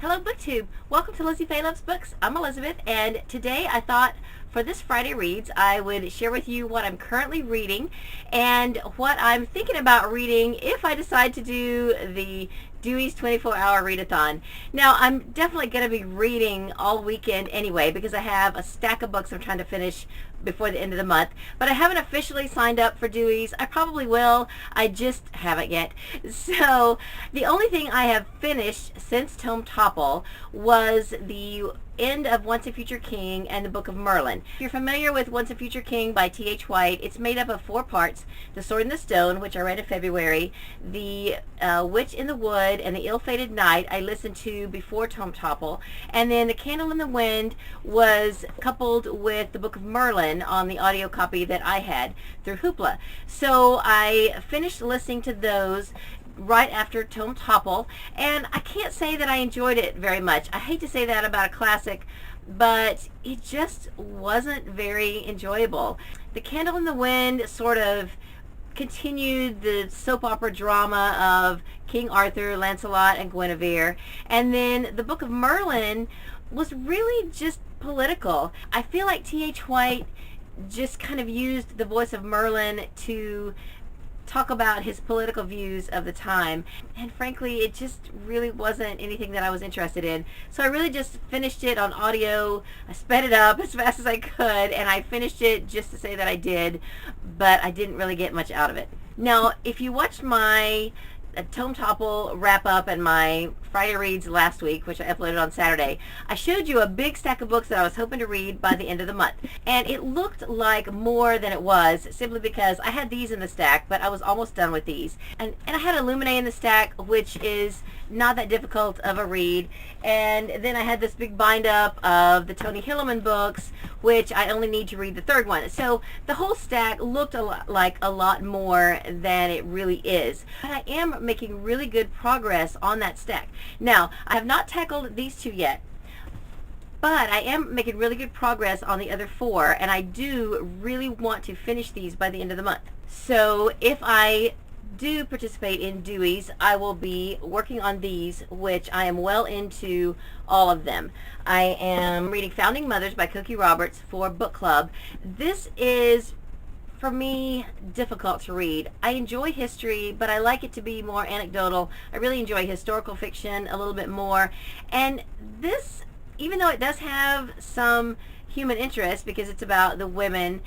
Hello BookTube! Welcome to Lizzie Faye Loves Books. I'm Elizabeth, and today I thought for this Friday Reads I would share with you what I'm currently reading and what I'm thinking about reading if I decide to do the Deweys 24-hour readathon. Now, I'm definitely going to be reading all weekend anyway because I have a stack of books I'm trying to finish before the end of the month, but I haven't officially signed up for Deweys. I probably will. I just haven't yet. So the only thing I have finished since Tome Topple was the end of Once a Future King and the Book of Merlin. If you're familiar with Once a Future King by T.H. White, it's made up of 4 parts: The Sword in the Stone, which I read in February, The Witch in the Wood, and The Ill-Fated Knight I listened to before Tome Topple, and then The Candle in the Wind was coupled with the Book of Merlin on the audio copy that I had through Hoopla. So I finished listening to those right after Tome Topple, and I can't say that I enjoyed it very much. I hate to say that about a classic, but it just wasn't very enjoyable. The Candle in the Wind sort of continued the soap opera drama of King Arthur, Lancelot, and Guinevere, and then the Book of Merlin was really just political. I feel like T.H. White just kind of used the voice of Merlin to talk about his political views of the time, and frankly it just really wasn't anything that I was interested in. So I really just finished it on audio. I sped it up as fast as I could, and I finished it just to say that I did, but I didn't really get much out of it. Now, if you watched my Tome Topple wrap up and my Friday Reads last week, which I uploaded on Saturday, I showed you a big stack of books that I was hoping to read by the end of the month. And it looked like more than it was, simply because I had these in the stack, but I was almost done with these. And I had Illuminate in the stack, which is not that difficult of a read. And then I had this big bind up of the Tony Hillerman books, which I only need to read the 3rd one. So the whole stack looked like a lot more than it really is. But I am making really good progress on that stack. Now, I have not tackled these 2 yet, but I am making really good progress on the other 4, and I do really want to finish these by the end of the month. So if I do participate in Deweys, I will be working on these, which I am well into all of them. I am reading Founding Mothers by Cokie Roberts for book club. This is, for me, difficult to read. I enjoy history, but I like it to be more anecdotal. I really enjoy historical fiction a little bit more, and this, even though it does have some human interest because it's about the women,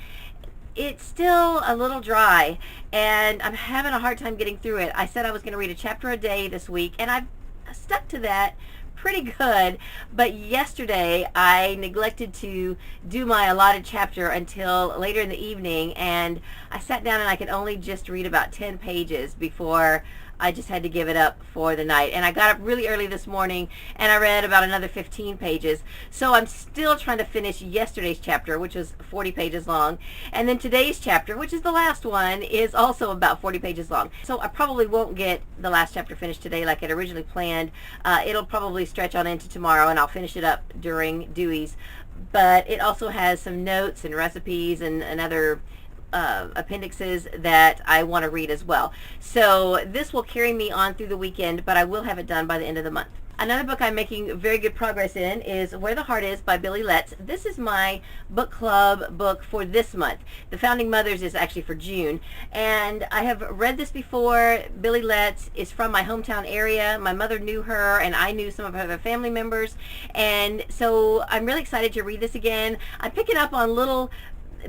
it's still a little dry, and I'm having a hard time getting through it. I said I was going to read a chapter a day this week, and I've stuck to that pretty good, but yesterday I neglected to do my allotted chapter until later in the evening, and I sat down and I could only just read about 10 pages before I just had to give it up for the night. And I got up really early this morning and I read about another 15 pages. So I'm still trying to finish yesterday's chapter, which was 40 pages long. And then today's chapter, which is the last one, is also about 40 pages long. So I probably won't get the last chapter finished today like I'd originally planned. It'll probably stretch on into tomorrow, and I'll finish it up during Deweys. But it also has some notes and recipes and other appendixes that I want to read as well. So this will carry me on through the weekend, but I will have it done by the end of the month. Another book I'm making very good progress in is Where the Heart Is by Billy Letts. This is my book club book for this month. The Founding Mothers is actually for June, and I have read this before. Billy Letts is from my hometown area. My mother knew her, and I knew some of her family members, and so I'm really excited to read this again. I'm picking up on little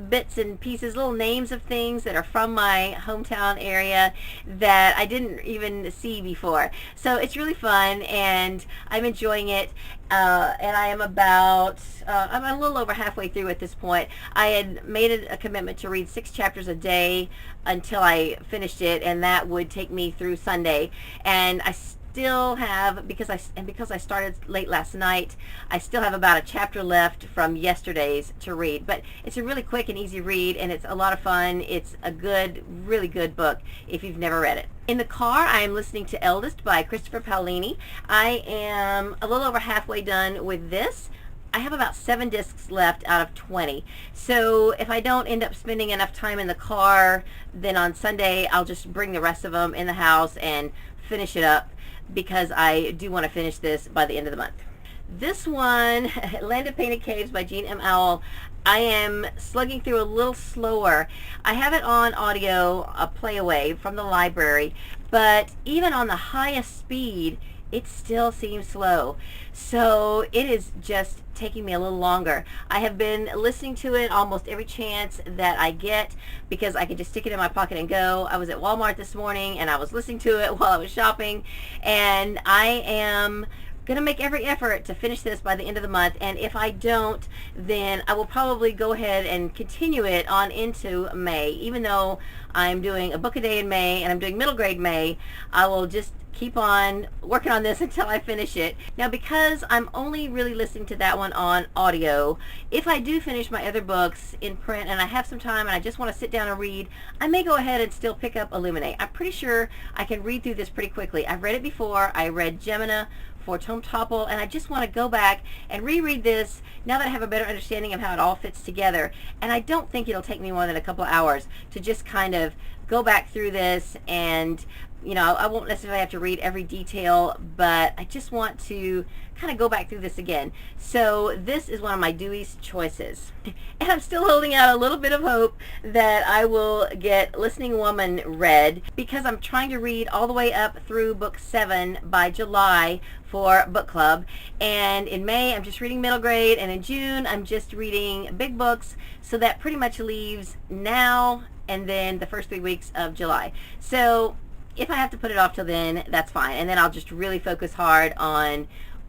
bits and pieces, little names of things that are from my hometown area that I didn't even see before. So it's really fun, and I'm enjoying it. And I am I'm a little over halfway through at this point. I had made a commitment to read 6 chapters a day until I finished it, and that would take me through Sunday. And I still have, because I started late last night, I still have about a chapter left from yesterday's to read. But it's a really quick and easy read, and it's a lot of fun. It's a good, really good book if you've never read it. In the car, I am listening to Eldest by Christopher Paolini. I am a little over halfway done with this. I have about 7 discs left out of 20. So if I don't end up spending enough time in the car, then on Sunday I'll just bring the rest of them in the house and finish it up. because I do want to finish this by the end of the month. This one, Land of Painted Caves by Jean M. Auel, I am slugging through a little slower. I have it on audio, a play away from the library, but even on the highest speed, it still seems slow. So it is just taking me a little longer. I have been listening to it almost every chance that I get because I can just stick it in my pocket and go. I was at Walmart this morning and I was listening to it while I was shopping, and I am going to make every effort to finish this by the end of the month, and if I don't, then I will probably go ahead and continue it on into May. Even though I'm doing a book a day in May and I'm doing middle grade May, I will just keep on working on this until I finish it. Now, because I'm only really listening to that one on audio, if I do finish my other books in print and I have some time and I just want to sit down and read, I may go ahead and still pick up Illuminate. I'm pretty sure I can read through this pretty quickly. I've read it before. I read Gemina for Tome Topple, and I just want to go back and reread this now that I have a better understanding of how it all fits together. And I don't think it'll take me more than a couple of hours to just kind of go back through this, and you know, I won't necessarily have to read every detail, but I just want to kind of go back through this again. So this is one of my Deweys choices. And I'm still holding out a little bit of hope that I will get Listening Woman read, because I'm trying to read all the way up through book 7 by July for book club. And in May, I'm just reading middle grade, and in June, I'm just reading big books. So that pretty much leaves now and then the first 3 weeks of July. So if I have to put it off till then, that's fine. And then I'll just really focus hard on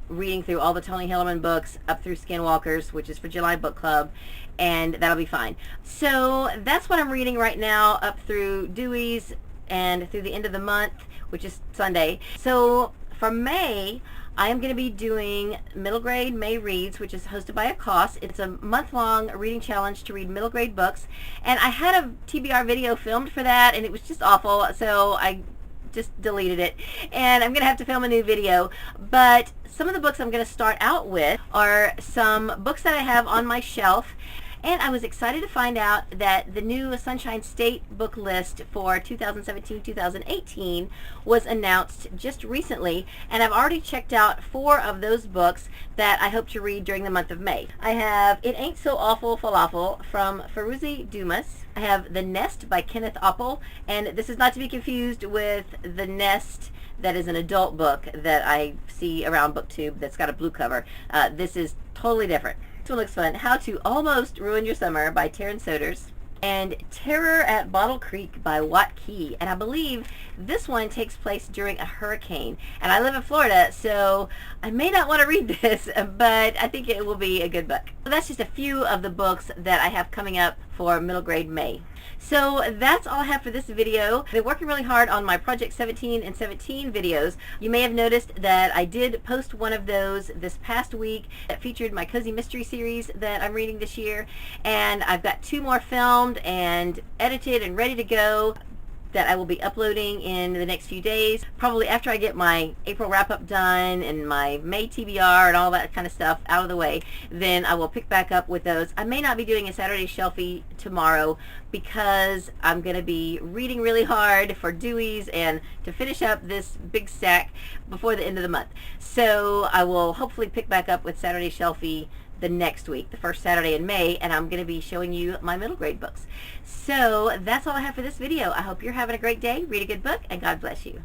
reading through all the Tony Hillerman books up through Skinwalkers, which is for July book club, and that'll be fine. So that's what I'm reading right now up through Deweys and through the end of the month, which is Sunday. So for May, I am going to be doing Middle Grade May Reads, which is hosted by ACOS. It's a month-long reading challenge to read middle grade books. And I had a TBR video filmed for that, and it was just awful, so I just deleted it. And I'm going to have to film a new video. But some of the books I'm going to start out with are some books that I have on my shelf. And I was excited to find out that the new Sunshine State book list for 2017-2018 was announced just recently, and I've already checked out 4 of those books that I hope to read during the month of May. I have It Ain't So Awful Falafel from Feruzi Dumas. I have The Nest by Kenneth Oppel, and this is not to be confused with The Nest that is an adult book that I see around BookTube that's got a blue cover. This is totally different. This one looks fun. How to Almost Ruin Your Summer by Taryn Soders. And Terror at Bottle Creek by Watt Key. And I believe this one takes place during a hurricane. And I live in Florida, so I may not want to read this, but I think it will be a good book. So that's just a few of the books that I have coming up for middle grade May. So that's all I have for this video. I've been working really hard on my Project 17 and 17 videos. You may have noticed that I did post one of those this past week that featured my Cozy Mystery series that I'm reading this year. And I've got 2 more filmed and edited and ready to go that I will be uploading in the next few days. Probably after I get my April wrap-up done and my May TBR and all that kind of stuff out of the way, then I will pick back up with those. I may not be doing a Saturday Shelfie tomorrow because I'm going to be reading really hard for Deweys and to finish up this big stack before the end of the month. So I will hopefully pick back up with Saturday Shelfie the next week, the first Saturday in May, and I'm going to be showing you my middle grade books. So that's all I have for this video. I hope you're having a great day. Read a good book, and God bless you.